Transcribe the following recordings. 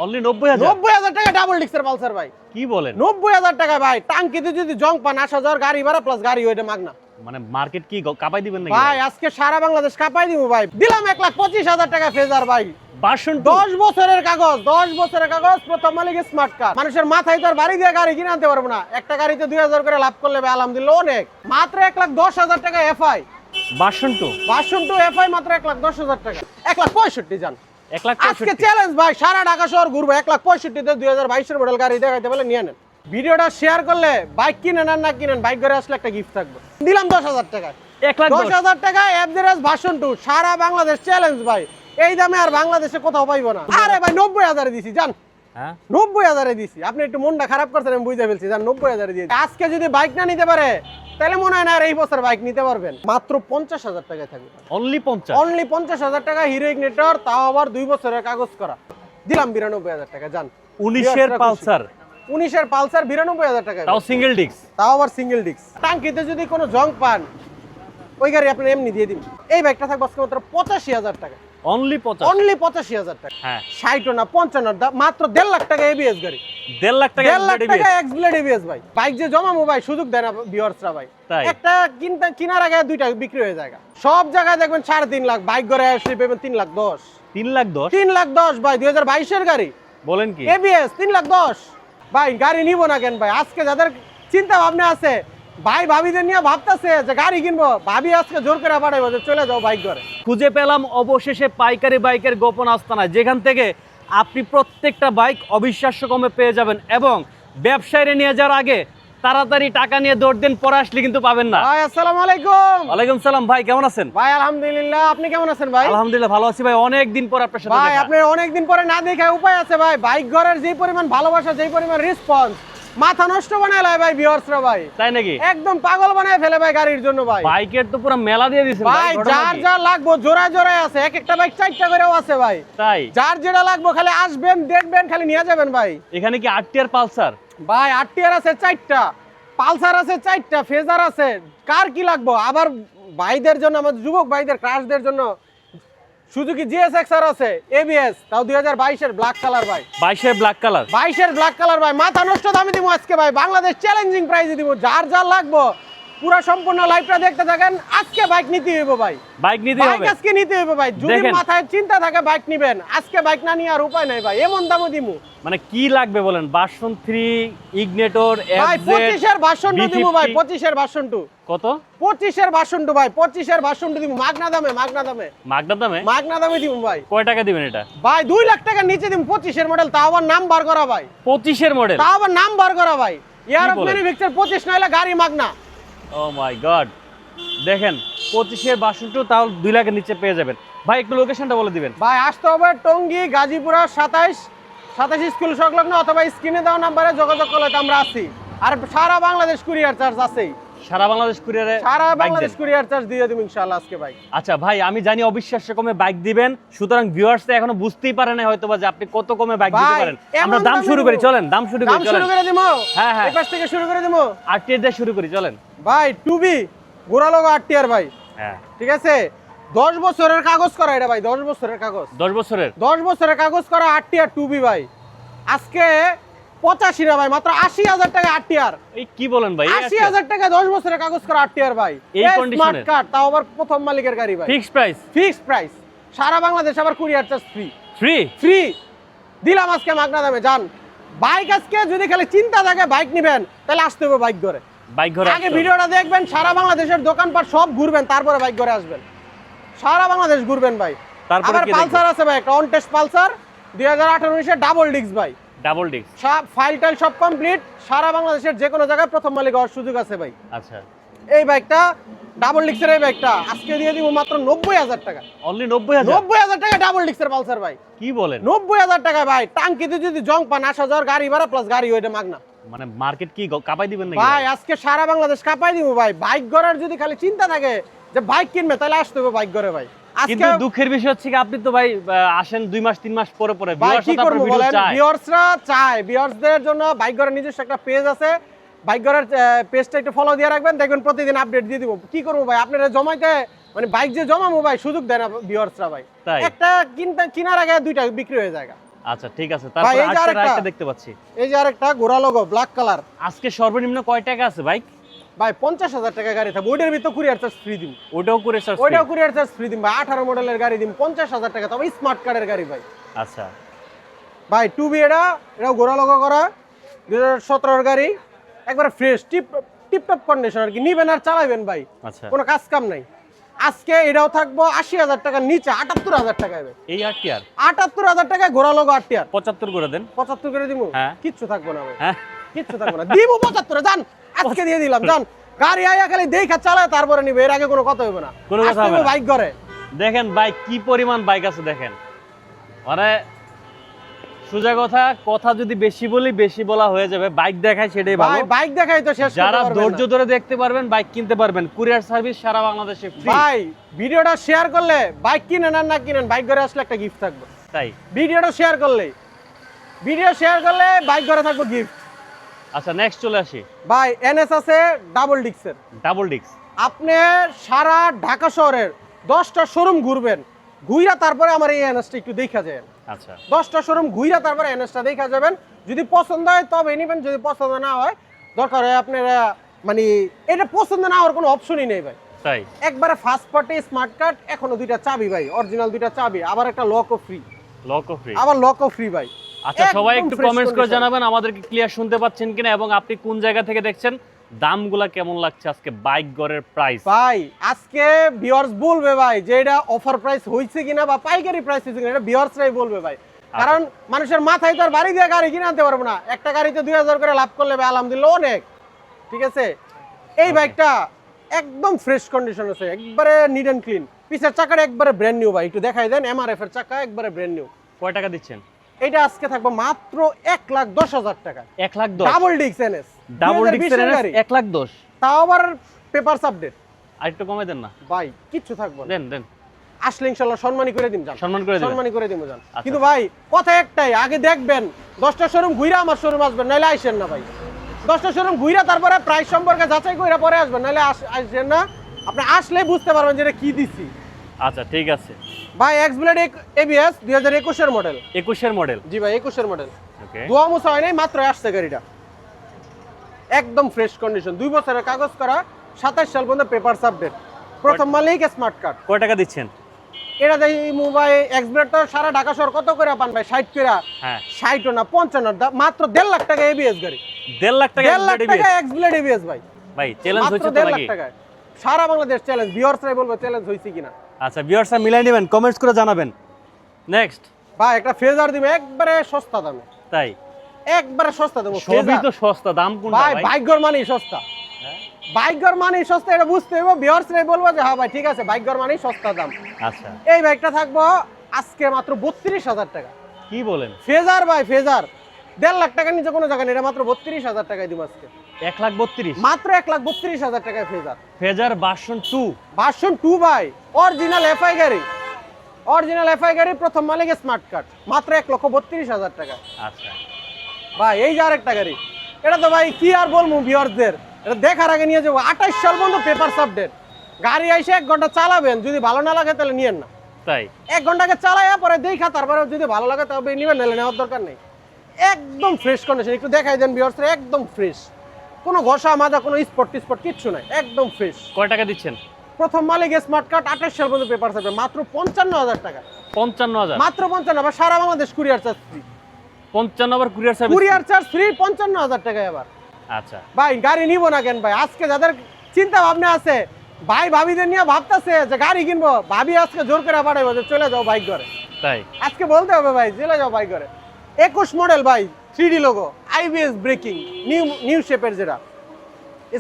Only 90,000। 90,000 টাকা double ডিক্সের Pulsar ভাই। কি বলেন? 90,000 টাকা ভাই। টাঙ্কিতে যদি জং পান, আসা যাওয়ার গাড়ি ভাড়া প্লাস গাড়ি ওইটা মাগনা। মানে মার্কেট কি কাপাই দিবেন নাকি ভাই আজকে সারা বাংলাদেশ কাপাই দিব ভাই। দিলাম 1,25,000 টাকা ফেজার ভাই। ভার্সন 10 বছরের কাগজ, 10 বছরের কাগজ, প্রথম মালিকের স্মার্ট কার্ড। মানুষের মাথায় তো আর বাড়ি দিয়ে গাড়ি কিনে আনতে পারবো না। একটা গাড়িতে 2,000 করে লাভ করলে ভাই আলহামদুলিল্লাহ অনেক। মাত্র 1,10,000 টাকা এফআই। ভার্সন 2 এফআই মাত্র 1,10,000 টাকা। 1,65,000 জান। 1,65,000 আজকে চ্যালেঞ্জ ভাই, সারা ঢাকা শহর ঘুরবো। 1,65,000 তে 2022 এর মডেল গাড়ি দেখাইতে বলে নিয়ে নেন। ভিডিওটা শেয়ার করলে বাইক কিনেন আর না কিনেন, বাইক ঘরে আসলে একটা গিফট থাকবে। দিলাম 10,000 টাকা। 10,000 টাকা এফজেডএস ভার্সন 2 সারা বাংলাদেশ চ্যালেঞ্জ ভাই। এই দামে আর বাংলাদেশে কোথাও পাইবো না। আরে ভাই 90,000 এ দিছি জান। হ্যাঁ 90,000 এ দিছি। আপনি একটু মনটা খারাপ করছেন, আমি বুঝতে ফেলছি জান। 90,000 এ দিয়েছি। আজকে যদি বাইক না নিতে পারে তাহলে মনে হয় না আর এই বছর বাইক নিতে পারবেন। মাত্র 50,000 টাকায় থাকবে। অনলি 50। অনলি 50,000 টাকা হিরো ইগনিটর, তাও আবার 2 বছরের কাগজ করা। দিলাম 92,000 টাকা জান। 19 এর পালসার। 19 এর পালসার 92,000 টাকা। তাও সিঙ্গেল ডিস্ক। তাও আবার সিঙ্গেল ডিস্ক। টাঙ্কিতে যদি কোনো জং পান, ওই গাড়ি আপনি এমনি দিয়ে দিন। এই বাইকটা থাকবে আজকে মাত্র 85,000 টাকা। অনলি 50। অনলি 85,000 টাকা। হ্যাঁ 60 না 55 মাত্র 1.5 লাখ টাকা এবিএস গাড়ি। 1.5 লাখ টাকা 1.5 লাখ টাকা এক্স ব্লেড এবিএস ভাই। বাইক যে জমামো ভাই, সুযোগ দেয় না ভিউয়ার্সরা ভাই। তাই? একটা কিনার আগে দুইটা বিক্রি হয়ে যায়। সব জায়গায় দেখবেন 3.5 লাখ, বাইক ঘরে আসলে পাবেন 3,10,000। 3,10,000 3,10,000 ভাই 2022 এর গাড়ি। বলেন কি? এবিএস 3,10,000 ভাই। গাড়ি নিব না কেন ভাই? আজকে যাদের চিন্তা ভাবনা আছে, ভাই ভাবিদের নিয়ে ভাবতেছে যে গাড়ি কিনবো, ভাবি আজকে জোর করে পাঠাইবো যে চলে যাও বাইক ঘরে। খুঁজে পেলাম অবশেষে পাইকারি বাইকের গোপন আস্তানা, যেখান থেকে আপনি প্রত্যেকটা বাইক অবিশ্বাস্য কমে পেয়ে যাবেন এবং ব্যবসায়ীরা নিয়ে যাওয়ার আগে তাড়াতাড়ি টাকা নিয়ে দৌড় দেন, পরে আসলে কিন্তু পাবেন না। ভাই আসসালামু আলাইকুম। ওয়ালাইকুম সালাম ভাই, কেমন আছেন? ভাই আলহামদুলিল্লাহ, আপনি কেমন আছেন ভাই? আলহামদুলিল্লাহ ভালো আছি ভাই, অনেক দিন পর আপনার সাথে ভাই দেখা। আপনি অনেকদিন পরে না দেখে উপায় আছে ভাই। বাইক ঘরের যে পরিমাণ ভালোবাসা, যে পরিমাণ রেসপন্স, মাথা নষ্ট বানায় লাই ভাই ভিউয়ার্সরা ভাই। তাই নাকি? একদম পাগল বানায় ফেলে ভাই গাড়ির জন্য ভাই। বাইকের তো পুরো মেলা দিয়ে দিয়েছেন ভাই যার যা লাগবো জোড়ায় জোড়ায় আছে। এক একটা বাইক 4টা করেও আছে ভাই। তাই যার যেটা লাগবো খালি আসবেন, দেখবেন, খালি নিয়ে যাবেন ভাই। এখানে কি 8 টিয়ার পালসার? ভাই 8 টিয়ার আছে 4টা, পালসার আছে 4টা, ফেজার আছে। কার কি লাগবো? আবার ভাইদের জন্য, আমাদের যুবক ভাইদের ক্রাশদের জন্য সুজুকি জিএসএক্সআর আছে এবিএস, তাও 2022 এর ব্ল্যাক কালার ভাই। 22 এর ব্ল্যাক কালার। 22 এর ব্ল্যাক কালার ভাই। মাথা নষ্ট দামে দিব আজকে ভাই। বাংলাদেশ চ্যালেঞ্জিং প্রাইসে দিব। যার যা লাগবো পুরো সম্পূর্ণ লাইভটা দেখতে থাকেন। আজকে বাইক নিতে হইব ভাই। বাইক নিতে বাইক হবে। আজকে নিতে হইব ভাই। যদি দেখেন। মাথায় চিন্তা থাকে বাইক নিবেন, আজকে বাইক না নিয়ে আর উপায় নাই ভাই। এমন দামও দিমু মানে কি লাগবে বলেন? ভার্সন 3 ইগনিটর ভাই। 25 এর ভার্সন 2 দিমু ভাই। 25 এর ভার্সন 2 কত? 25 এর ভার্সন 2 ভাই। 25 এর ভার্সন 2 দিমু মাগনা দামে। মাগনা দামে? মাগনা দামে দিমু ভাই। কয় টাকা দিবেন এটা? ভাই 2 লাখ টাকার নিচে দিমু। 25 এর মডেল, তাও আবার নাম বার করা ভাই। 25 এর মডেল? তাও আবার নাম বার করা ভাই। ইয়ার অফ বলেন? ম্যানুফ্যাকচার 25 নইলে গাড়ি মাগনা। ও মাই গড, দেখেন 25 এর ভার্সন 2 তাও 2 লাখের নিচে পেয়ে যাবেন। ভাই একটু লোকেশনটা বলে দিবেন। ভাই আসতে হবে টঙ্গী গাজীপুরা 27 স্কুল সংলগ্ন, অথবা স্ক্রিনে দেওয়া নাম্বারে যোগাযোগ করলে তো আমরা আছি। আর সারা বাংলাদেশ কুরিয়ার চার্জ আছেই। সারা বাংলাদেশ কুরিয়ারে সারা বাইক বাংলাদেশ দেন? কুরিয়ার চার্জ দিয়ে দেব ইনশাআল্লাহ আজকে ভাই। আচ্ছা ভাই, আমি জানি অবিশ্বাস্য কমে বাইক দিবেন, সুতরাং ভিউয়ার্সরা এখনো বুঝতেই পারে না হয়তো বা যে আপনি কত কমে বাইক দিতে ভাই, পারেন। এমন আমরা দাম দামে শুরু দিব। করি, চলেন দাম শুরু দাম করি, শুরু চলেন। করে দিমু। হ্যাঁ, হ্যাঁ। এই পাশ থেকে শুরু করে দিমু। 8 টিয়ার দিয়ে শুরু করি, চলেন। ভাই টুবি গোড়া লগো 8 টিয়ার ভাই। হ্যাঁ ঠিক আছে, 10 বছরের কাগজ করা এটা ভাই। 10 বছরের কাগজ। 10 বছরের 10 বছরের কাগজ করা 8 টিয়ার টুবি ভাই। আজকে 85 না ভাই, মাত্র 80,000 টাকা 8 টিয়ার। এই কি বলেন ভাই? 80,000 টাকা 10 বছরের কাগজ করা 8 টিয়ার ভাই। এই স্মার্ট কন্ডিশনে? কার্ড, তাও আবার প্রথম মালিকের গাড়ি ভাই। Fixed price? Fixed price. সারা বাংলাদেশ আবার courier charge free. Free? Free দিলাম আজকে মাগনা দামে জান। বাইক আজকে যদি খালি চিন্তা থাকে বাইক নিবেন, তাহলে আসতে হবে বাইক ঘরে। বাইক ঘরে আগে ভিডিওটা দেখবেন, সারা বাংলাদেশের দোকানপাট সব ঘুরবেন, তারপরে বাইক ঘরে আসবেন। সারা বাংলাদেশ ঘুরবেন ভাই। তারপরে আবার কি পালসার আছে ভাই, একটা অন টেস্ট পালসার 2018-19 এর ডাবল ডিস্ক ভাই। Double disc? সব ফাইল টাইল সব কমপ্লিট। সারা বাংলাদেশের যে কোনো জায়গায় প্রথম মালিক হওয়ার সুযোগ আছে ভাই। আচ্ছা, এই বাইকটা ডাবল ডিস্কের, এই বাইকটা আজকে দিয়ে দিব মাত্র 90,000 টাকা। অনলি 90,000? 90,000 টাকা ডাবল ডিস্কের পালসার ভাই। কি বলেন? 90,000 টাকা ভাই। টাঙ্কিতে যদি জং পান, আসা যাওয়ার গাড়ি ভাড়া প্লাস গাড়ি ওইটা মাগনা। মানে মার্কেট কি কাপাই দিবেন নাকি ভাই আজকে সারা বাংলাদেশ কাপাই দিব ভাই। বাইক ঘরের যদি খালি চিন্তা থাকে যে বাইক কিনবে, তাহলে আসতে হবে বাইক ঘরে ভাই। কিন্তু আজকে দুঃখের বিষয় হচ্ছে কি, আপনি তো ভাই আসেন 2 মাস 3 মাস পরে পরে। ভাই কি করব বলেন, চায়। ভিউয়ার্সরা চায়। ভিউয়ার্সদের জন্য বাইক ঘরের নিজস্ব একটা পেজ আছে। বাইক ঘরের পেজটা একটু ফলো দিয়ে রাখবেন, দেখবেন প্রতিদিন আপডেট দিয়ে দিব। কি করব ভাই, আপনারা জমাইতে মানে বাইক যে জমামো ভাই, সুযোগ দেয় না ভিউয়ার্সরা ভাই। তাই? একটা কিনার আগে দুইটা বিক্রি হয়ে যায়। আচ্ছা ঠিক আছে, তারপর আরেকটা দেখতে পাচ্ছি। এই যে আরেকটা গোরা লোগো ব্ল্যাক কালার। আজকে সর্বনিম্ন কয় টাকা আছে বাইক? ভাই 50,000 টাকা গাড়ি থাকবে, ওইটার ভিতর কুরিয়ার চার্জ ফ্রি দিম। ওটাও কুরিয়ার চার্জ ফ্রি দিম ভাই। 18 মডেলের গাড়ি দিম 50,000 টাকা, তবে স্মার্ট কার্ডের গাড়ি ভাই। আচ্ছা ভাই 2B এটাও গোরা লোগো করা 2017 এর গাড়ি, একবারে ফ্রেশ টিপটপ কন্ডিশন আর কি। নিবেন আর চালাবেন ভাই, আচ্ছা কোনো কাজ কাম নাই। আজকে এটাও থাকবো 80,000 টাকার নিচে, 78,000 টাকায় ভাই। এই আরটিআর 78,000 টাকায় গোরা লোগো আরটিআর 75 করে দেন। 75 করে দিমু? হ্যাঁ। কিচ্ছু থাকবো না ভাই, হ্যাঁ কিচ্ছু থাকবো না, দিমু 75 জান, আজকে দিয়ে দিলাম জান। গাড়ি আইয়া খালি দেখা চালায় তারপরে নিবে, এর আগে কোনো কথা হবে না। কোনো কথা হবে না। বাইক করে দেখেন বাইক কি পরিমাণ বাইক আছে দেখেন, মানে সোজা কথা যদি বেশি বলি বেশি বলা হয়ে যাবে। বাইক দেখাই সেটাই ভালো, ভাই বাইক দেখাই তো শেষ করতে যারা পারবেন ধৈর্য না। ধরে দেখতে পারবেন বাইক কিনতে পারবেন। কুরিয়ার সার্ভিস সারা বাংলাদেশে ফ্রি। ভাই ভিডিওটা শেয়ার করলে বাইক কিনেন আর না কিনেন, বাইক ঘরে আসলে একটা গিফট থাকবে। তাই ভিডিও শেয়ার করলে বাইক ঘরে থাকবে গিফট। আচ্ছা নেক্সট চলে আসি। ভাই এনএস আছে ডাবল ডিক্সের। ডাবল ডিক্স আপনি সারা ঢাকা শহরের 10টা শোরুম ঘুরবেন, ঘুইরা তারপরে আমার এই এনএসটা একটু দেখা যায়। আচ্ছা 10টা শোরুম ঘুইরা তারপরে এনএসটা দেখা যাবেন। যদি পছন্দ হয় তবে নিবেন, যদি পছন্দ না হয় দরকার হয় আপনারা মানে এটা পছন্দ না হওয়ার কোনো অপশনই নেই ভাই। তাই একবারে ফার্স্ট পার্টি স্মার্ট কার্ড, এখনো 2টা চাবি ভাই, অরিজিনাল 2টা চাবি, আবার একটা লকও ফ্রি। লকও ফ্রি? আবার লকও ফ্রি ভাই। আচ্ছা সবাই একদম একটু fresh কমেন্টস করে condition। জানাবেন আমাদেরকে ক্লিয়ার শুনতে পাচ্ছেন কিনা এবং আপনি কোন জায়গা থেকে দেখছেন, দামগুলা কেমন লাগছে আজকে বাইক গড়ের প্রাইস। ভাই আজকে ভিউয়ার্স বলবে ভাই যে এটা অফার প্রাইস হইছে কিনা বা পাইকারি প্রাইস হইছে কিনা, এটা ভিউয়ার্সরাই বলবে ভাই। কারণ মানুষের মাথায় তো আর বাড়ি দিয়ে গাড়ি কিনে আনতে পারবো না। একটা গাড়িতে 2000 করে লাভ করলে ভাই আলহামদুলিল্লাহ অনেক। ঠিক আছে, এই বাইকটা একদম ফ্রেশ কন্ডিশন আছে, একবারে নিট এন্ড ক্লিন। পিছের চাকাটা একবারে ব্র্যান্ড নিউ ভাই, একটু দেখাই দেন। এমআরএফ এর চাকা একবারে ব্র্যান্ড নিউ। কয় টাকা দিচ্ছেন? এটা আজকে থাকবে মাত্র 1,10,000 টাকা। 1,10,000 ডাবল ডিক্স এনএস, ডাবল ডিক্স এর 1,10,000 তাও আবার পেপারস আপডেট। আর একটু কমে দেন না ভাই কিচ্ছু থাকবে না, দেন দেন। আসলে ইনশাআল্লাহ সম্মানী করে দিম জান, সম্মান করে দিবেন। সম্মানী করে দিম জান। আচ্ছা। কিন্তু ভাই কথা একটাই, আগে দেখবেন 10টা শোরুম ঘুইরা আমার শোরুম আসবেন, নাহলে আইসেন না ভাই। 10টা শোরুম ঘুইরা তারপরে প্রাইস সম্পর্কে যাচাই কইরা পরে আসবেন, নাহলে আইসেন না। আপনি আসলে বুঝতে পারবেন যে এটা কি দিছি। আচ্ছা ঠিক আছে ভাই এক্সব্লেড এবিএস 2021 এর মডেল। 21 এর মডেল? জি ভাই 21 এর মডেল। ওকে, দোয়া মুছা হয় নাই, মাত্র আসছে গাড়িটা, একদম ফ্রেশ কন্ডিশন, 2 বছরের কাগজ করা, 27 সাল পর্যন্ত পেপারস আপডেট, প্রথম মালিক স্মার্ট কার্ড। কয় টাকা দিচ্ছেন? এটা দেই মোবাইল এক্সব্লেড তো সারা ঢাকা শহর কত করে পান ভাই? 60 করে। হ্যাঁ 60 না 55, মাত্র 1.5 লাখ টাকা এবিএস গাড়ি। 1.5 লাখ টাকা 1.5 লাখ টাকা এক্সব্লেড এবিএস ভাই। ভাই চ্যালেঞ্জ মাত্র হচ্ছে তো 1.5 লাখ নাকি? টাকা সারা বাংলাদেশ চ্যালেঞ্জ। ভিউয়ার্সরাই বলবে চ্যালেঞ্জ হইছে কিনা। আচ্ছা ভিউয়ার্সরা মিলাই নেবেন, কমেন্টস করে জানাবেন। নেক্সট ভাই একটা ফেজার দিবে একবারে সস্তা দামে, তাই একবারে সস্তা দেবো। সবই তো সস্তা, দাম কোনটা ভাই ভাই? বাইকঘর মানেই সস্তা, হ্যাঁ? বাইকঘর মানেই সস্তা, এটা বুঝতে হবে। ভিউয়ার্সরাই বলবো যে হ্যাঁ ভাই ঠিক আছে, বাইকঘর মানেই সস্তা দাম। আচ্ছা এই বাইকটা থাকবো আজকে মাত্র 32,000 টাকা। কি বলেন? ফেজার ভাই ফেজার 1.5 লাখ টাকার নিচে কোনো জায়গা নেই, এটা মাত্র 32,000 টাকায় দিব আজকে। 1,32,000 মাত্র 1,32,000 টাকায় ফেজার। Phasor version 2? ভার্সন 2 ভাই, অরিজিনাল এফআই গাড়ি, অরিজিনাল এফআই গাড়ি, প্রথম মালিক স্মার্ট কার্ড, মাত্র 1,32,000 টাকা। আচ্ছা ভাই এই যে আরেকটা গাড়ি, এটা তো ভাই কি আর বলবো ভিউয়ারদের, এটা দেখার আগে নিয়ে যাবো। 28 সাল পর্যন্ত পেপারস আপডেট। গাড়ি এসে 1 ঘন্টা চালাবেন, যদি ভালো না লাগে তাহলে নিয়েন না। তাই 1 ঘন্টাকে চালাইয়া পরে দেখা তারপরে যদি ভালো লাগে তবে নিবেন, নাহলে নেওয়ার দরকার নেই। একদম ফ্রেশ কন্ডিশন, একটু দেখাই দেন ভিউয়ার্সরা, একদম ফ্রেশ, কোনো ঘষা মাজা কোনো স্পট টিস্পট কিচ্ছু নাই, একদম ফ্রেশ। কয় টাকা দিচ্ছেন? প্রথম মালিক স্মার্ট কার্ড, 28 সাল পর্যন্ত পেপারস আপডেট, মাত্র 55,000 টাকা। 55,000? মাত্র 55, আবার সারা বাংলাদেশ কুরিয়ার চার্জ ফ্রি। 55 আবার courier service? Courier charge free 55,000 টাকায় আবার। আচ্ছা ভাই গাড়ি নিব না কেন ভাই? আজকে যাদের চিন্তা ভাবনা আছে, ভাই ভাবিদের নিয়ে ভাবতেছে যে গাড়ি কিনবো, ভাবি আজকে জোর করে পাঠাইবো যে চলে যাও বাইক ঘরে। তাই আজকে বলতে হবে ভাই চলে যাও বাইক ঘরে। 21 মডেল ভাই, 3D logo, IBS breaking, new শেপের যেটা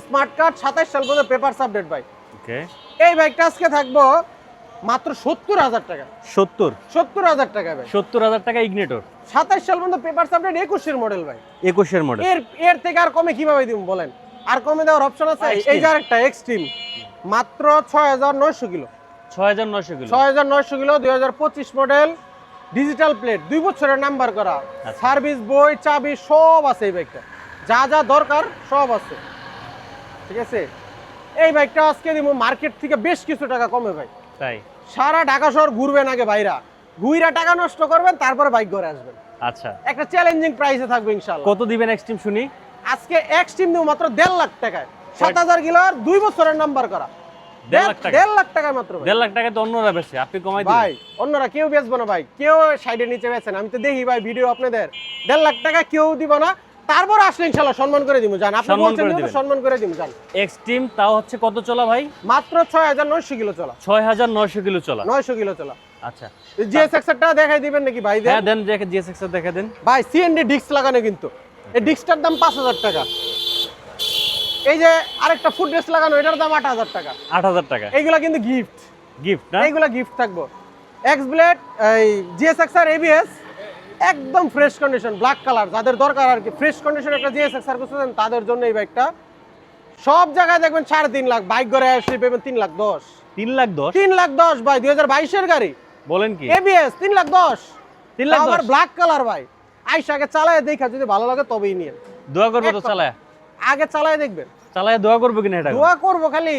স্মার্ট কার্ড, 27 সাল পর্যন্ত পেপারস আপডেট ভাই। ওকে, এই বাইকটা আজকে থাকবো মাত্র 70,000 টাকা। 70,000 টাকা ভাই। 70,000 টাকা ইগনিটর, 27 সাল পর্যন্ত পেপারস আপডেট, 21 এর মডেল ভাই। 21 এর মডেল। এর থেকে আর কমে কিভাবে দিব বলেন? আর কমে দেওয়ার অপশন আছে? এই যে আরেকটা এক্সট্রিম, মাত্র 6,900 kilo. 6,900 kilo? 6,900 kilo, 2025 model, digital plate, 2 বছরের নাম্বার করা, সার্ভিস বই, চাবি সব আছে এই বাইকটা, যা যা দরকার সব আছে। ঠিক আছে, এই বাইকটা আজকে দিব মার্কেট থেকে বেশ কিছু টাকা কমে ভাই। তাই সারা ঢাকা শহর ঘুরবেন আগে ভাইরা, ঘুইরা টাকা নষ্ট করবেন, তারপরে বাইক ঘরে আসবেন। আচ্ছা, একটা চ্যালেঞ্জিং প্রাইসে থাকবে ইনশাআল্লাহ। কত দিবেন এক্সট্রিম শুনি? আজকে এক্সট্রিম নিউ মাত্র 1.5 লাখ টাকায়, 7000 কিলোর 2 বছরের নাম্বার করা, 1.5 লাখ টাকা। 1.5 লাখ টাকায় মাত্র ভাই। 1.5 লাখ টাকা তো অন্যরা বেচে, আপনি কমাই দিবেন ভাই অন্যরা কেউ বেচবো না ভাই, কেউ সাইডের নিচে বেচেন, আমি তো দেখি ভাই ভিডিও আপনাদের। 1.5 লাখ টাকা কেউ দিব না, তারপর আসলে ইনশাআল্লাহ সম্মান করে দিব। জান আপনি সম্মান বলছেন করে তো দিবেন। সম্মান করে দিব। জান এক্সট্রিম তাও হচ্ছে কত চলা ভাই? মাত্র 6900 কিলো চলা, 6900 কিলো চলা। 900 কিলো চলা। আচ্ছা, জিএসএক্স এরটা দেখাই দিবেন নাকি ভাই? হ্যাঁ দেন, দেখে জিএসএক্স এর দেখে দেন ভাই সিএনডি ডিস্ক লাগানো, কিন্তু এই ডিস্কটার দাম 5000 টাকা। এই যে আরেকটা ফুট রেস্ট লাগানো, এটার দাম 8000 টাকা। 8000 টাকা এইগুলা কিন্তু গিফট, গিফট না? এইগুলা গিফট থাকবো। এক্স ব্লেড এই জিএসএক্স আর এবিএস একদম ফ্রেশ কন্ডিশন, ব্ল্যাক কালার, যাদের দরকার আর কি ফ্রেশ কন্ডিশন একটা জিএসএক্স আর খুঁজছেন তাদের জন্য এই বাইকটা। সব জায়গায় দেখবেন 3.5 লাখ, বাইক ঘরে আসলে পেবেন 3,10,000। 3,10,000 3,10,000 ভাই, 2022 এর গাড়ি, বলেন কি? এবিএস 3,10,000। 3,10,000 আবার ব্ল্যাক কালার ভাই, আইসা আগে চালায় দেখা, যদি ভালো লাগে তবেই নিয়ে দোয়া করবো তো চালায়? আগে চালায় দেখবেন। চালায় দোয়া করবো কিনা এটা? দোয়া করবো খালি,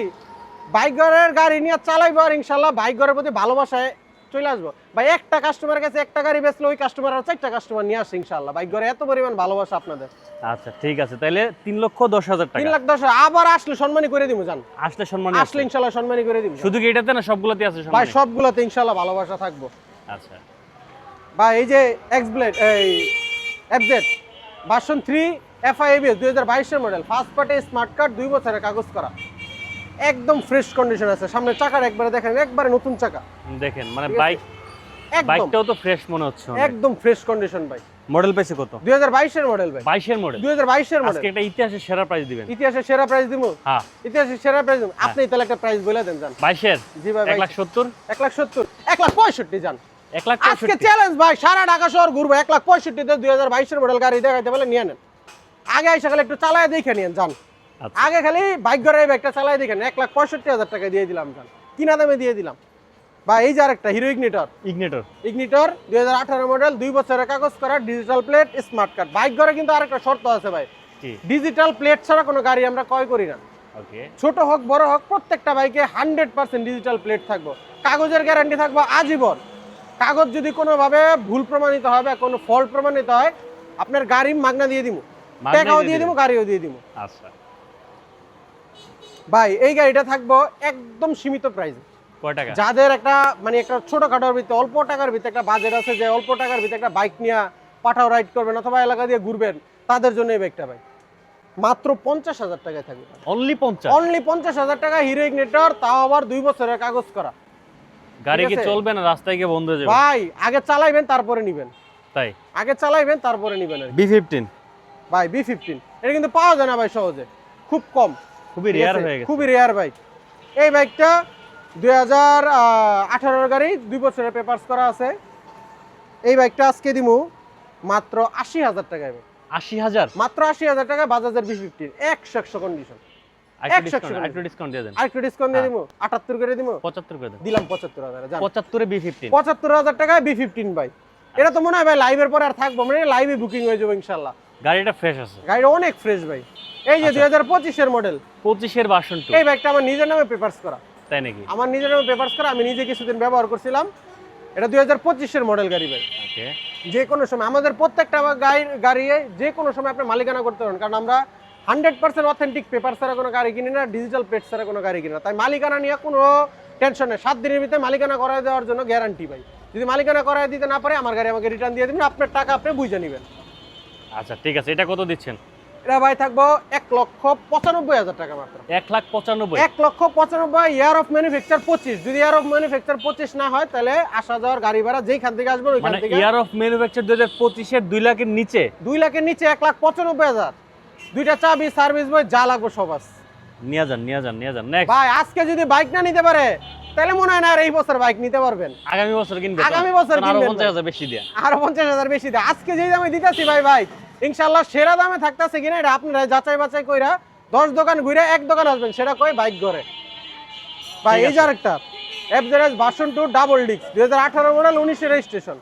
বাইক ঘরের গাড়ি নিয়ে চালাইবো আর ইনশাল্লাহ বাইক ঘরের প্রতি ভালোবাসায় চলে আসবো ভাই। একটা কাস্টমারের কাছে একটা গাড়ি বেচলে ওই কাস্টমার আর 4টা কাস্টমার নিয়ে আসে ইনশাল্লাহ। বাইক ঘরে এত পরিমাণ ভালোবাসা আপনাদের। আচ্ছা ঠিক আছে, তাহলে 3,10,000 টাকা। 3,10,000 আবার আসলে সম্মানী করে দিব। জান আসলে সম্মান আসলে ইনশাল্লাহ সম্মানী করে দিব। শুধু কি এটাতে না, সবগুলোতে আছে ভাই সম্মান? সবগুলোতে ইনশাল্লাহ ভালোবাসা থাকবো। আচ্ছা ভাই এই যে এক্স ব্লেড এই এফজেড ভার্সন 3 এফআই এবিএস 2022 এর model, first party smart card, 2 বছরের কাগজ করা, একদম ফ্রেশ কন্ডিশন আছে। সামনে চাকার একবারে দেখেন, একবারে নতুন চাকা দেখেন, মানে ঠিক আছে? বাইক, একদম বাইকটাও তো ফ্রেশ মনে হচ্ছে অনেক। একদম ফ্রেশ কন্ডিশন ভাই। মডেল পাইছে কত? 2022 এর মডেল ভাই, 22 এর মডেল। 2022 এর মডেল। আজকে একটা ইতিহাসের সেরা প্রাইস দিবেন। ইতিহাসের সেরা প্রাইস দিমু? হ্যাঁ, ইতিহাসের সেরা প্রাইস দিমু। আপনি তাহলে একটা প্রাইস বলে দেন। জান 22 এর জি ভাই, 1,70,000 1,70,000 1,65,000 জান। আজকে 1,65,000 চ্যালেঞ্জ ভাই, সারা ঢাকা শহর ঘুরবো 1,65,000 তে 2022 এর মডেল গাড়ি দেখাইতে বলে নিয়ে নেন। আগে এসে খালি একটু চালায় দেখে নিয়েন। জান আচ্ছা আগে খালি বাইক ঘরে এই বাইকটা চালায় দেখেন, 1,65,000 টাকা দিয়ে দিলাম। জান কিনা দামে দিয়ে দিলাম ভাই। এই যে আরেকটা হিরো ইগনিটর, ইগনিটর 2018 মডেল, 2 বছরের কাগজ করা, digital plate, smart card. Bike ঘরে কিন্তু আরেকটা শর্ত আছে ভাই, কি? ডিজিটাল প্লেট ছাড়া কোনো গাড়ি আমরা ক্রয় করি না। ওকে, ছোট হোক বড় হোক প্রত্যেকটা বাইকে 100% ডিজিটাল প্লেট থাকবো, কাগজের গ্যারান্টি থাকবো আজীবন। কাগজ যদি কোনোভাবে ভুল প্রমাণিত হয় বা কোনো ফল্ট প্রমাণিত হয়, আপনার গাড়ি মাগনা দিয়ে দিব, টাকাও দিয়ে দিব, গাড়িও দিয়ে দিব। আচ্ছা ভাই এই গাড়িটা থাকবো একদম সীমিত প্রাইসে। কয় টাকা? যাদের একটা মানে একটা ছোটখাটোর ভিতরে অল্প টাকার ভিতরে একটা বাজেট আছে, যে অল্প টাকার ভিতরে একটা বাইক নিয়ে পাঠাও রাইড করবেন অথবা এলাকা দিয়ে ঘুরবেন, তাদের জন্য এই বাইকটা ভাই মাত্র 50,000 টাকায় থাকবে। অনলি 50? অনলি 50,000 টাকা, হিরো ইগনিটর, তাও আবার 2 বছরের কাগজ করা। গাড়ি কি ঠিক আছে? চলবে না, রাস্তায় গিয়ে বন্ধ হয়ে যাবে? ভাই আগে চালাইবেন তারপরে নিবেন, তাই আগে চালাইবেন তারপরে নিবেন আর কি। B15 ভাই B15 এটা কিন্তু পাওয়া যায় না ভাই সহজে, খুব কম, খুবই ঠিক রেয়ার আছে? হয়ে গেছে। খুবই রেয়ার বাইক। এই বাইকটা 2018 গাড়ি, 2 বছরের পেপারস করা আছে। এই বাইকটা আজকে দিমু মাত্র 80,000 টাকায় ভাই। 80,000? মাত্র 80,000 টাকায় বাজাজের B15 100 কন্ডিশন। একটু ডিসকাউন্ট দিয়ে দেন। আরেকটু ডিসকাউন্ট দিয়ে দিমু, 78 করে দিমু। 75 করে দেন। দিলাম 75,000 জান। 75 এ B15? 75,000 টাকায় B15 ভাই। এটা তো মনে হয় ভাই লাইভের পরে আর থাকবো, মানে লাইভে বুকিং হয়ে যাবে ইনশাআল্লাহ। গাড়িটা ফ্রেশ আছে, গাড়িটা অনেক ফ্রেশ ভাই। এই যে 2025 এর মডেল, 25 এর ভার্সন 2। এই বাইকটা আমার নিজের নামে পেপারস করা। তাই নাকি? আমার নিজের নামে পেপারস করা, আমি নিজে কিছুদিন ব্যবহার করছিলাম। এটা 2025 এর মডেল গাড়ি ভাই। ওকে, যে কোনো সময় আমাদের প্রত্যেকটা গাড়ি যে কোনো সময় আপনি মালিকানা করতে পারেন, কারণ আমরা 100% অথেন্টিক পেপার ছাড়া কোনো গাড়ি কিনি না, ডিজিটাল প্লেট ছাড়া কোনো গাড়ি কিনি না। তাই মালিকানা নিয়ে কোনো টেনশন নেই, 7 দিনের ভিতরে মালিকানা করায় দেওয়ার জন্য গ্যারান্টি ভাই। যদি মালিকানা করায় দিতে না পারে, আমার গাড়ি আমাকে রিটার্ন দিয়ে দিবেন, আপনার টাকা আপনি বুঝে নেবেন। আচ্ছা ঠিক আছে, এটা কত দিচ্ছেন? এটা ভাই থাকবো 1,95,000 টাকা মাত্র। 1,95,000? 1,95,000 ইয়ার অফ ম্যানুফ্যাকচার 25। যদি ইয়ার অফ ম্যানুফ্যাকচার 25 না হয়, তাহলে আসা যাওয়ার গাড়ি ভাড়া যেখান থেকে আসবেন ওইখান মানে থেকে। ইয়ার অফ ম্যানুফ্যাকচার 2025 এর 2 লাখের নিচে? 2 লাখের নিচে 1,95,000। দুইটা চাবি, সার্ভিস বই, যা লাগবে সব আছে। নিয়ে যান। নেক্সট ভাই আজকে যদি বাইক না নিতে পারে, তাহলে মনে হয় না আর এই বছর বাইক নিতে পারবেন। আগামী বছর কিনবে? আগামী বছর আরো কিনবেন 50,000 বেশি দিয়া। আরো 50,000 বেশি দেয়। আজকে যেই দামে দিতেছি ভাই বাইক, ইনশাআল্লাহ সেরা দামে থাকতেছে কিনা এটা আপনারা যাচাই বাছাই কইরা 10 দোকান ঘুরে এক দোকান আসবেন, সেটা কই বাইক ঘরে ভাই। এই যে আরেকটা FZ version 2 double disc, 2018 model, 19 এর রেজিস্ট্রেশন।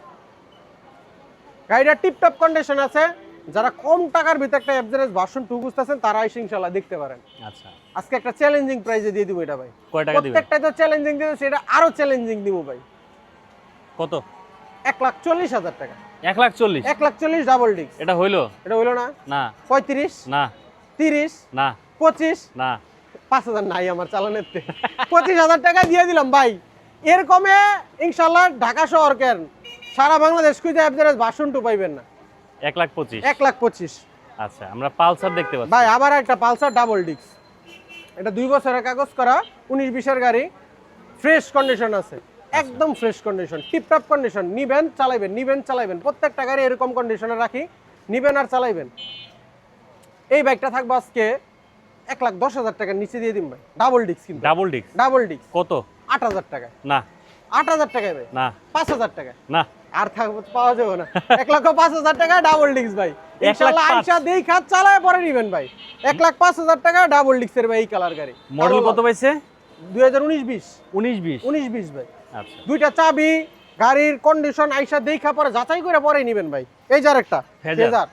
গাড়িটা টিপটপ কন্ডিশন আছে। যারা কম টাকার ভিতরে একটা এফজেড ভার্সন 2 বুঝতেছেন, তারা এসে ইনশাআল্লাহ দেখতে পারেন। আচ্ছা, আজকে একটা চ্যালেঞ্জিং প্রাইসে দিয়ে দিব এটা ভাই। কয় টাকা দিবেন? প্রত্যেকটা তো চ্যালেঞ্জিং দিবে, সেটা আরো চ্যালেঞ্জিং দিব ভাই। কত? 1,40,000 টাকা। 1,40,000 1,40,000 ডাবল ডিস্ক। এটা হইলো? এটা হইলো না? না 35, না 30, না 25, না 5,000 নাই আমার চালানের তে। 25,000 টাকা দিয়ে দিলাম ভাই। এর কমে ইনশাআল্লাহ ঢাকা শহর কেন সারা বাংলাদেশ খুঁজে অ্যাভারেজ ভার্সন 2 পাইবেন না। 1,25,000। 1,25,000। আচ্ছা, আমরা পালসার দেখতে পাচ্ছি। ভাই আবার একটা পালসার ডাবল ডিস্ক। এটা 2 বছরের কাগজ করা 19-20 গাড়ি, ফ্রেশ কন্ডিশন আছে, একদম ফ্রেশ কন্ডিশন, টিপটপ কন্ডিশন। নিবেন চালাইবেন, প্রত্যেকটা গাড়ি এরকম কন্ডিশনে রাখি, নিবেন আর চালাইবেন। এই বাইকটা থাকবে আজকে 1,10,000 টাকার নিচে দিয়ে দিন ভাই। ডাবল ডিস্ক কিন্তু, ডাবল ডিস্ক ডাবল ডিস্ক কত? 8,000 টাকা। না 8,000 টাকায় ভাই, না 5,000 টাকা না আর থাকবে, পাওয়া যাবে না। 1,05,000 টাকা ডাবল ডিস্ক ভাই। ইনশাআল্লাহ 1,05,000 আইসা দেই খাত চালায় পরে নিবেন ভাই। 1,05,000 টাকা ডাবল ডিস্কের ভাই এই কালার গাড়ি। মডেল কত পাইছে? 2019-20 19-20। 19-20 ভাই। আচ্ছা, দুইটা চাবি, গাড়ির কন্ডিশন আইসা দেখা পরে যাচাই করে পরে নিবেন ভাই। এই যার একটা ফেজার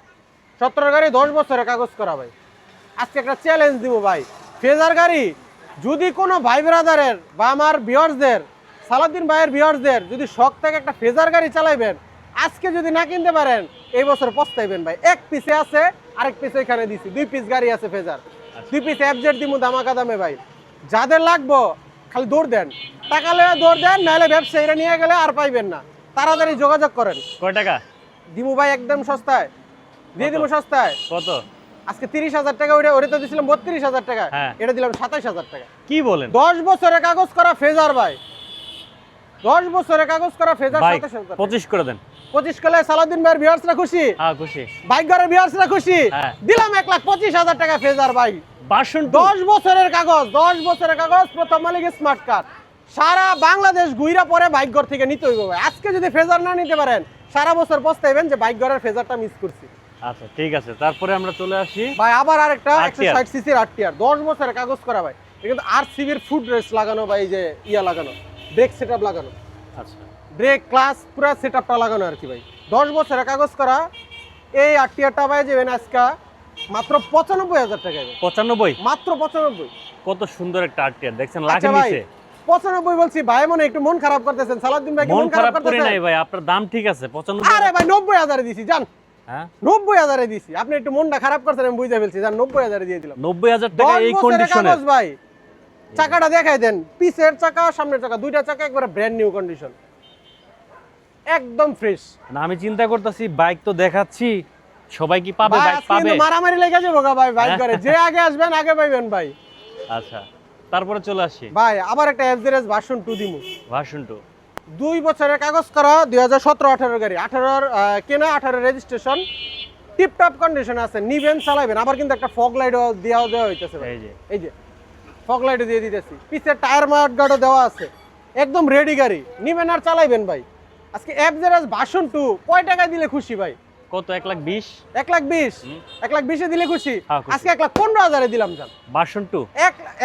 17 গাড়ি 10 বছরের কাগজ করা ভাই। আজকে একটা চ্যালেঞ্জ দিব ভাই, ফেজার গাড়ি যদি কোনো ভাই ব্রাদারের বা আমার ভিউয়ার্সদের, সালাউদ্দিন ভাইয়ের ভিউয়ার্সদের যদি শখ থাকে একটা ফেজার গাড়ি চালাইবেন, আজকে যদি না কিনতে পারেন এই বছর পস্তাইবেন ভাই। এক পিসে আছে, আরেক পিস এখানে দিছি, 2 পিস গাড়ি আছে ফেজার, 2 পিস এফজেড দিমু দামাকা দামে ভাই। যাদের লাগবো খালি দৌড় দেন, টাকা লেগে দৌড় দেন, নাহলে ব্যবসায়ীরা নিয়ে গেলে আর পাইবেন না। তাড়াতাড়ি যোগাযোগ করেন। কয় টাকা দিমু ভাই একদম সস্তায় দিয়ে দিমু, সস্তায়। কত? আজকে 30,000 টাকা, ওটা তো দিছিলাম 32,000 টাকা, হ্যাঁ। এটা দিলাম 27,000 টাকা। কি বলেন? 10 বছরের কাগজ করা ফেজার ভাই, 10 বছরের কাগজ করা ফেজার। ভাই 27,000 25 করে দেন। 25 করলে সালাউদ্দিন ভাইয়ের ভিউয়ার্সরা খুশি, হ্যাঁ খুশি। বাইক ঘরের ভিউয়ার্সরা খুশি। হ্যাঁ। দিলাম 1,25,000 টাকা ফেজার ভাই। ভার্সন 10 বছরের কাগজ, 10 বছরের কাগজ, প্রথম মালিক স্মার্ট কার্ড। সারা বাংলাদেশ ঘুইরা পরে বাইক ঘর থেকে নিতে হইব ভাই। আজকে যদি ফেজার না নিতে পারেন সারা বছর পস্তাইবেন যে বাইক ঘরের ফেজারটা মিস করছি। আচ্ছা ঠিক আছে, তারপরে আমরা চলে আসি ভাই আবার আরেকটা RTR 160 সিসির আরটিআর 10 বছরের কাগজ করা ভাই। এটা কিন্তু আরসিবির ফুড রেস লাগানো ভাই, যে ইয়া লাগানো, ব্রেক সেটআপ লাগানো, আচ্ছা ব্রেক ক্লাস পুরো সেটআপটা লাগানো আর কি ভাই। 10 বছরের কাগজ করা এই আরটিআরটা ভাই যাবেন আজকে মাত্র 95,000 টাকায় ভাই। 95? মাত্র 95। কত সুন্দর একটা আরটিআর দেখছেন, আচ্ছা লাখের ভাই, নিচে। 95 বলছি ভাই, মনে একটু মন খারাপ করতেছেন সালাউদ্দিন ভাই, মন খারাপ করি নাই ভাই, আপনার দাম ঠিক আছে 95। আরে ভাই 90,000 এ দিছি জান, হ্যাঁ 90,000 এ দিছি। আপনি একটু মনটা খারাপ করছেন আমি বুঝে ফেলছি, জান 90,000 এ দিয়ে দিলাম। 90,000 টাকা 10 এই বছরের কন্ডিশনে? কাগজ ভাই। চাকাটা দেখাই দেন, পিছের চাকা সামনের চাকা দুইটা চাকা একবারে ব্র্যান্ড নিউ কন্ডিশন, একদম ফ্রেশ। না আমি চিন্তা করতেছি বাইক তো দেখাচ্ছি, সবাই কি পাবে? ভাই বাইক আজকে পাবে? কিন্তু মারামারি লেগে যাবো গা ভাই, বাইক করে যে আগে আসবেন আগে পাইবেন ভাই। আচ্ছা, তারপরে চলে আসি ভাই আবার একটা এফজেডএস ভার্সন 2 দিমু। ভার্সন 2 2 বছরের কাগজ করা 2017-18 গাড়ি, 18 কেনা, 18 রেজিস্ট্রেশন, টিপটপ কন্ডিশন আছে, নিবেন চালাবেন। আবার কিন্তু একটা ফগ লাইটও দেওয়া হইতেছে ভাই, এই যে ফগ লাইটও দিয়ে দিতেছি, পিছের টায়ার মাউট গার্ডও দেওয়া আছে, একদম রেডি গাড়ি, নিবেন আর চালাইবেন ভাই। আজকে এফজেডএস ভার্সন 2 কয় টাকা দিলে খুশি ভাই? কত? 1,20,000? 1,20,000, 1,20,000 দিলে খুশি। হ্যাঁ, খুশি। আজকে 1,15,000 এ দিলাম জান। ভার্সন 2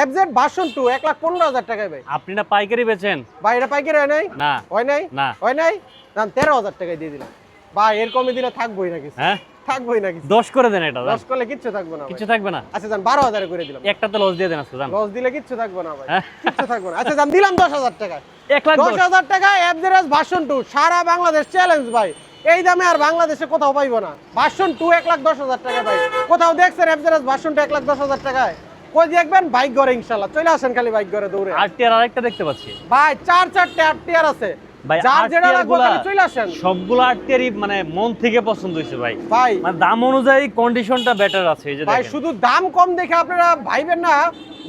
এফজেড ভার্সন 2 1,15,000 টাকায় ভাই। আপনি না পাইকারি বেচেন? ভাই এটা পাইকারি হয় নাই? না হয় নাই? না হয় নাই? দাম 13,000 টাকায় দিয়ে দিলাম ভাই। এর কমে দিলে থাকবোই না কিছু, হ্যাঁ থাকবোই না কিছু। 10 করে দেন, এটা 10 করলে কিচ্ছু থাকবে না ভাই। কিছু থাকবে না। আচ্ছা জান 12,000 এ করে দিলাম। একটা তো লস দিয়ে দেন আজকে জান। লস দিলে কিচ্ছু থাকবে না ভাই, হ্যাঁ। কিচ্ছু থাকবে না। আচ্ছা জান দিলাম 10,000 টাকা। 1,10,000 10,000 টাকা এফজেড ভার্সন 2, সারা বাংলাদেশ চ্যালেঞ্জ ভাই। এই দামে আর বাংলাদেশে কোথাও পাইবো না। ভার্সন 2 1,10,000 টাকা ভাই। কোথাও দেখছেন এফজেড ভার্সন 2 1,10,000 টাকায়? কই দেখবেন বাইক ঘরে, ইনশাআল্লাহ চলে আসেন খালি বাইক ঘরে দৌড়ে। আরটিআর আরেকটা দেখতে পাচ্ছি ভাই 4-4টে আরটিআর আছে ভাই। যার যেটা RTR লাগবে গুলা খালি চলে আসেন। সবগুলো আরটিআরই মানে মন থেকে পছন্দ হইছে ভাই। ভাই মানে দাম অনুযায়ী কন্ডিশনটা বেটার আছে, এই যে ভাই দেখেন। শুধু দাম কম দেখে আপনারা ভাইবেন না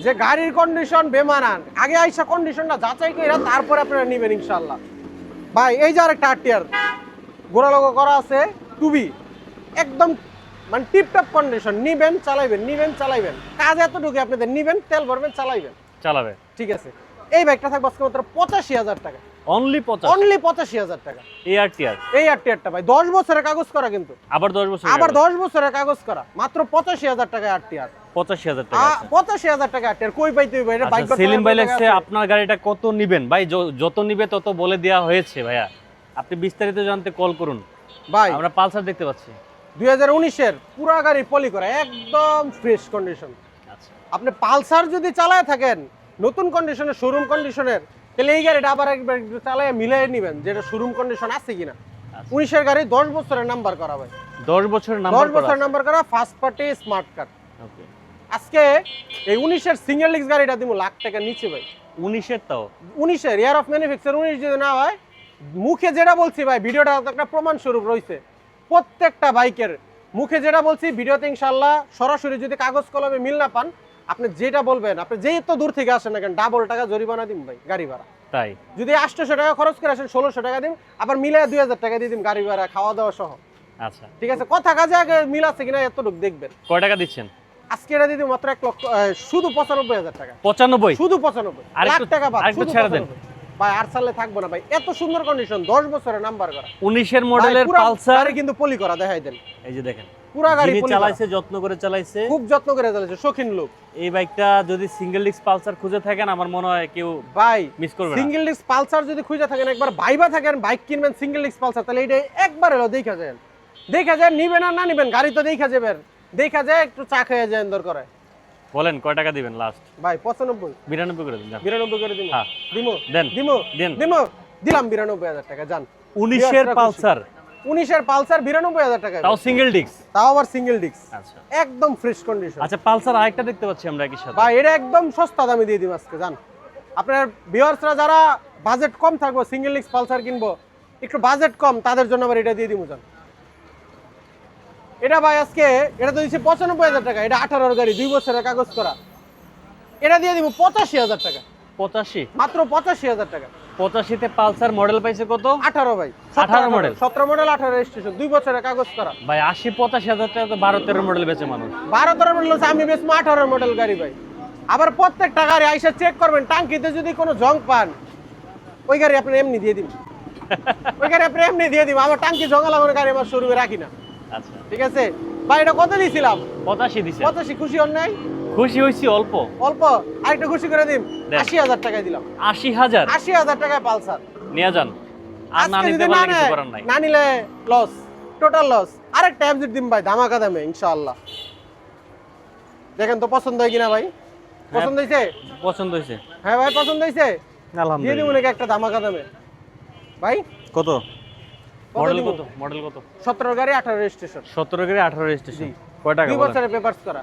যে গাড়ির কন্ডিশন বেমানান। আগে আইসা কন্ডিশনটা যাচাই করে তারপরে আপনারা নেবেন ইনশাআল্লাহ। ভাই এই যে আরেকটা আরটিআর গোড়া লোগো করা আছে, টুবি, একদম মানে টিপটপ কন্ডিশন, নিবেন চালাইবেন, নিবেন চালাইবেন। কাজ এতটুকু আপনাদের, নিবেন তেল ভরবেন চালাইবেন, চালাবে। ঠিক আছে। এই বাইকটা থাকবে আজকে মাত্র 85,000 টাকা, অনলি 50? অনলি 85,000 টাকা এই আরটিআর এই আরটিআরটা ভাই। 10 বছরের কাগজ করা কিন্তু, আবার 10 বছর, আবার 10 বছরের কাগজ করা, মাত্র 85,000 টাকা আরটিআর। 85,000 টাকা আছে। 85,000 টাকা আরটিআর কই পাইতে হইবে? এটা বাইক আচ্ছা, সেলিম ভাই লেখছে আপনার গাড়িটা কত নিবেন ভাই? যত নিবে তত বলে দেওয়া হয়েছে ভাইয়া, আপনি বিস্তারিত জানতে কল করুন ভাই। আমরা পালসার দেখতে পাচ্ছি 2019 এর পুরা গাড়ি পলি করা, একদম ফ্রেশ কন্ডিশন। আচ্ছা আপনি পালসার যদি চালায় থাকেন নতুন কন্ডিশনের, শোরুম কন্ডিশনের, তাহলে এই গাড়িটা আবার একবার একটু চালায় মিলাই নেবেন যেটা শোরুম কন্ডিশন আছে কিনা। আচ্ছা। 19-এর গাড়ি 10 বছরের নাম্বার করা ভাই, 10 বছরের 10 নাম্বার করা বছরের নাম্বার করা, ফার্স্ট পার্টি স্মার্ট কার্ড। ওকে। আজকে এই 19-এর সিঙ্গেল ডিস্ক গাড়িটা দিব লাখ টাকার নিচে ভাই। 19-এর তাও 19-এর ইয়ার অফ ম্যানুফ্যাকচার 19 যদি না হয়, মুখে যেটা বলছি ভাই ভিডিওটা তো একটা প্রমাণ স্বরূপ রয়েছে। প্রত্যেকটা বাইকের মুখে যেটা বলছি ভিডিওতে ইনশাআল্লাহ সরাসরি যদি কাগজ কলমে মিল না পান, আপনি যেটা বলবেন, আপনি যেই তো দূর থেকে আসেন না কেন, ডাবল টাকা জরিমানা দিন ভাই গাড়ি ভাড়া। তাই যদি 800 টাকা খরচ করে আসেন 1600 টাকা দিন, আবার মিলে 2000 টাকা দিয়ে দিন গাড়ি ভাড়া খাওয়া দাওয়া সহ। আচ্ছা ঠিক আছে, কথা কাজে আগে মিল আছে কিনা এতটুকু দেখবেন। কয় টাকা দিচ্ছেন আজকে এটা দিয়ে দিন মাত্র 1 লক্ষ, শুধু 95,000 টাকা। 95 শুধু 95 লাখ টাকা বাদ, আরেকটু শুধু ছেড়ে দেন 95 ভাই। আর সালে থাকবো না ভাই, এত সুন্দর কন্ডিশন, 10 বছরের নাম্বার করা 19-এর মডেলের ভাই, পুরা পালসার। গাড়ি কিন্তু পলি করা, দেখাই দেন এই যে দেখেন পুরা গাড়ি যিনি পলি করা। চালাইছে যত্ন করে চালাইছে, খুব যত্ন করে চালাইছে, শৌখিন লোক এই বাইকটা যদি সিঙ্গেল ডিস্ক পালসার খুঁজে থাকেন আমার মনে হয় কেউ ভাই। মিস করবে না। সিঙ্গেল ডিস্ক পালসার যদি খুঁজে থাকেন, একবার ভাইবা থাকেন বাইক কিনবেন সিঙ্গেল ডিস্ক পালসার, তাহলে এটা একবার হলো দেখা যায়, নিবেন আর না নিবেন, গাড়ি তো দেখা যাবেন, দেখা যায় একটু চা খেয়ে যায় দরকার। বলেন কয় টাকা দিবেন লাস্ট? ভাই 95 92 করে দিন। 92 করে দিমু। হ্যাঁ দিমু দেন দিমু দেন। দিমু দিলাম 92,000 টাকা জান। 19-এর পালসার, 19-এর পালসার 92,000 টাকা, তাও সিঙ্গেল ডিস্ক। তাও আবার সিঙ্গেল ডিস্ক, আচ্ছা একদম ফ্রেশ কন্ডিশন। আচ্ছা পালসার আরেকটা দেখতে পাচ্ছি আমরা একই সাথে। ভাই এটা একদম সস্তা দামে দিয়ে দিম আজকে জান। আপনার ভিউয়ার্সরা যারা বাজেট কম থাকবো, সিঙ্গেল ডিস্ক পালসার কিনবো, একটু বাজেট কম, তাদের জন্য আবার এটা দিয়ে দিমু জান। এটা ভাই আজকে এটা তো দিচ্ছি 95,000 টাকা, এটা 18-এর গাড়ি, 2 বছরের কাগজ করা, এটা দিয়ে দিব 85,000 টাকা, 85 মাত্র 85,000 টাকা। 85-তে পালসার মডেল পাইছে কত? 18 ভাই, 18 মডেল, 17 মডেল, 18 রেজিস্ট্রেশন, 2 বছরের কাগজ করা ভাই 80-85,000 টাকা তো 12-13 মডেল বেচে মানুষ। 12-13 মডেল হচ্ছে, আমি বেশ 18 মডেল গাড়ি ভাই। আবার প্রত্যেকটা গাড়ি আইসা চেক করবেন, টাঙ্কিতে যদি কোনো জং পান, ওই গাড়ি আপনি এমনি দিয়ে দিন, ওই গাড়ি আপনি এমনি দিয়ে দিব। আমার টাঙ্কি জঙ্গল আমার গাড়ি আমার শোরুমে রাখি না। আচ্ছা ঠিক আছে ভাই, এটা কত দিয়েছিলাম? 85 দিছে। 85 খুশি হন নাই? খুশি হইছি অল্প অল্প, আরেকটু খুশি করে দিন, দেন। 80,000 টাকায় দিলাম। 80,000 80,000 টাকায় পালসার নিয়ে যান। আর না আজকে নিতে যদি পারলে কিছু করার নাই। না নিলে লস, টোটাল লস। আরেকটা অ্যাবজেক্ট দিন ভাই ধামাকা দামে ইনশাআল্লাহ। দেখেন তো পছন্দ হয় কিনা ভাই, পছন্দ হয়েছে? পছন্দ হয়েছে? হ্যাঁ ভাই পছন্দ হয়েছে, দিয়ে আলহামদুলিল্লাহ। দিব নাকি একটা ধামাকা দামে ভাই। কত কত মডেল? দিব? কত মডেল? কত? 17 গাড়ি 18 রেজিস্ট্রেশন, 17 করে 18 রেজিস্ট্রেশন। জি। কয় টাকা 2 বলেন? বছরের পেপারস করা।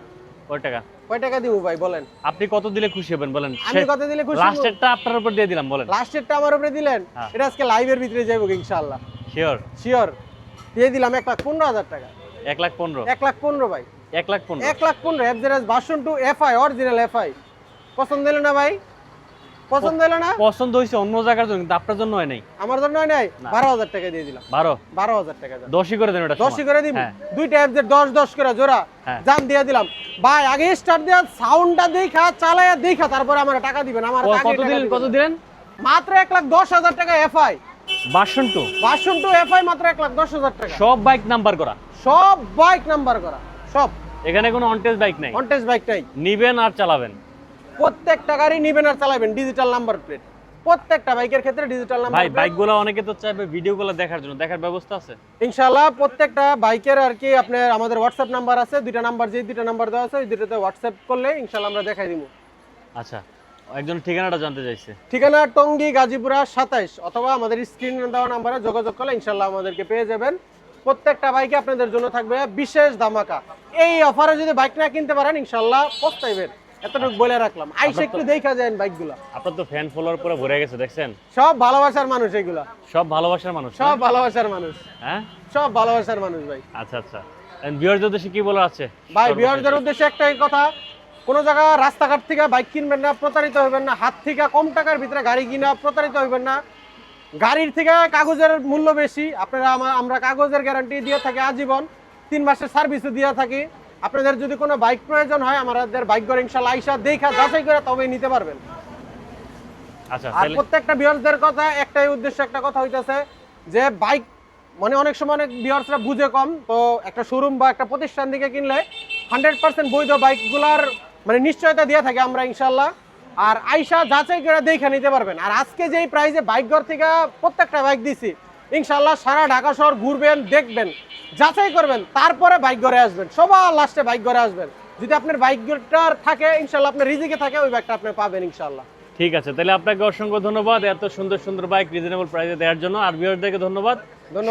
কয় টাকা? কয় টাকা দিব ভাই বলেন? আপনি কত দিলে খুশি হবেন বলেন? আমি কত দিলে খুশি হব? লাস্টেরটা আপনার উপর দিয়ে দিলাম, বলেন। লাস্টেরটা আমার উপরে দিলেন, হ্যাঁ। এটা আজকে লাইভের ভিতরে যাবো ইনশাআল্লাহ, শিওর? শিওর। দিয়ে দিলাম 1,15,000 টাকা। 1,15,000? 1,15,000 ভাই, 1,15,000? 1,15,000 FZ version 2 FI, original FI. পছন্দ হলো না ভাই? পছন্দ হলো না? পছন্দ হয়েছে অন্য জায়গার জন্য, কিন্তু আপনার জন্য হয় নাই। আমার জন্য হয় নাই, না। 12,000 টাকা দিয়ে দিলাম। 12,000 টাকা যান। 10ই করে দেন ওটা। 10ই করে দিব, হ্যাঁ। দুইটা এফজেড 10 করে জোড়া হ্যাঁ। জান দিয়ে দিলাম ভাই। আগে স্টার্ট দেয়া সাউন্ডটা দেখা চালায়া দেখা তারপরে আমার টাকা দিবেন। আমার কত দিলেন? কত দিলেন? মাত্র 1,10,000 টাকা এফআই ভার্সন 2 এফআই, মাত্র 1,10,000 টাকা। সব বাইক নাম্বার করা, সব বাইক নাম্বার করা, সব। এখানে কোনো অনটেস্ট বাইক নাই। কন্টেস্ট বাইক নাই, নিবেন আর চালাবেন। প্রত্যেকটা গাড়ি নিবেন আর চালাবেন ডিজিটাল নাম্বার প্লেট, প্রত্যেকটা বাইকের ক্ষেত্রে ডিজিটাল নাম্বার ভাই প্লেট। বাইকগুলো অনেকে তো চাইবে ভিডিওগুলো দেখার জন্য, দেখার ব্যবস্থা আছে? ইনশাআল্লাহ প্রত্যেকটা বাইকের আর কি আপনার আমাদের হোয়াটসঅ্যাপ নাম্বার আছে, দুইটা নাম্বার, যে দুইটা নাম্বার দেওয়া আছে ওই দুটোতে হোয়াটসঅ্যাপ করলে ইনশাআল্লাহ আমরা দেখাই দিব। আচ্ছা, একজন ঠিকানাটা জানতে চাইছে। ঠিকানা টঙ্গী গাজীপুরা 27, অথবা আমাদের স্ক্রিনে দেওয়া নাম্বারে যোগাযোগ করলে ইনশাআল্লাহ আমাদেরকে পেয়ে যাবেন। প্রত্যেকটা বাইকে আপনাদের জন্য থাকবে বিশেষ ধামাকা। এই অফারে যদি বাইক না কিনতে পারেন ইনশাআল্লাহ পস্তাইবেন, এতটুকু বলে রাখলাম। আইসা একটু দেখা যান বাইকগুলো, আপনার তো ফ্যান ফলোয়ার পুরো ভরে গেছে, দেখছেন? সব ভালোবাসার মানুষ এগুলা, সব ভালোবাসার মানুষ না? সব ভালোবাসার মানুষ, হ্যাঁ সব ভালোবাসার মানুষ ভাই। আচ্ছা আচ্ছা, ভিউয়ারদের উদ্দেশ্যে কি বলার আছে? ভাই ভিউয়ারদের উদ্দেশ্যে একটাই কথা, কোনো জায়গা রাস্তাঘাট থেকে বাইক কিনবেন না, প্রতারিত হবেন না। হাত থেকে কম টাকার ভিতরে গাড়ি কিনা প্রতারিত হবেন না। গাড়ির থেকে কাগজের মূল্য বেশি, আপনারা আমরা কাগজের গ্যারান্টি দিয়ে থাকি আজীবন, 3 মাসের সার্ভিসও দিয়ে থাকি। আপনাদের যদি কোনো বাইক প্রয়োজন হয় আমাদের বাইক ঘরে ইনশাআল্লাহ আইসা দেখা যাচাই করে তবেই নিতে পারবেন। আচ্ছা, আর প্রত্যেকটা ভিউয়ারদের কথা একটাই উদ্দেশ্য, একটা কথা হইতাছে যে বাইক মানে অনেক সময় অনেক ভিউয়ার্সরা বুঝে কম, তো একটা শোরুম বা একটা প্রতিষ্ঠান থেকে কিনলে 100% বৈধ বাইকগুলার মানে নিশ্চয়তা দিয়ে থাকে আমরা ইনশাআল্লাহ। আর আইসা যাচাই করে দেখে নিতে পারবেন। আর আজকে যেই প্রাইসে বাইক ঘর থেকে প্রত্যেকটা বাইক দিছি ইনশাআল্লাহ সারা ঢাকা শহর ঘুরবেন, দেখবেন, যাচাই করবেন, তারপরে বাইক ঘরে আসবেন। সবার লাস্টে বাইক ঘরে আসবেন। যদি আপনার বাইক ঘরটার থাকে ইনশাআল্লাহ আপনার রিজিকে থাকে ওই বাইকটা আপনি পাবেন ইনশাআল্লাহ। ঠিক আছে, তাহলে আপনাকে অসংখ্য ধন্যবাদ এত সুন্দর সুন্দর বাইক রিজনেবল প্রাইসে দেওয়ার জন্য। আর ভিউয়ারদেরকে ধন্যবাদ,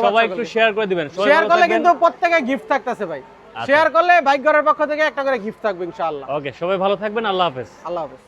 সবাই একটু শেয়ার করে দিবেন। শেয়ার করলে কিন্তু প্রত্যেকে গিফট থাকতেছে ভাই, শেয়ার করলে বাইক ঘরের পক্ষ থেকে একটা করে গিফট থাকবে ইনশাআল্লাহ। ওকে, সবাই ভালো থাকবেন, আল্লাহ হাফেজ। আল্লাহ হাফেজ।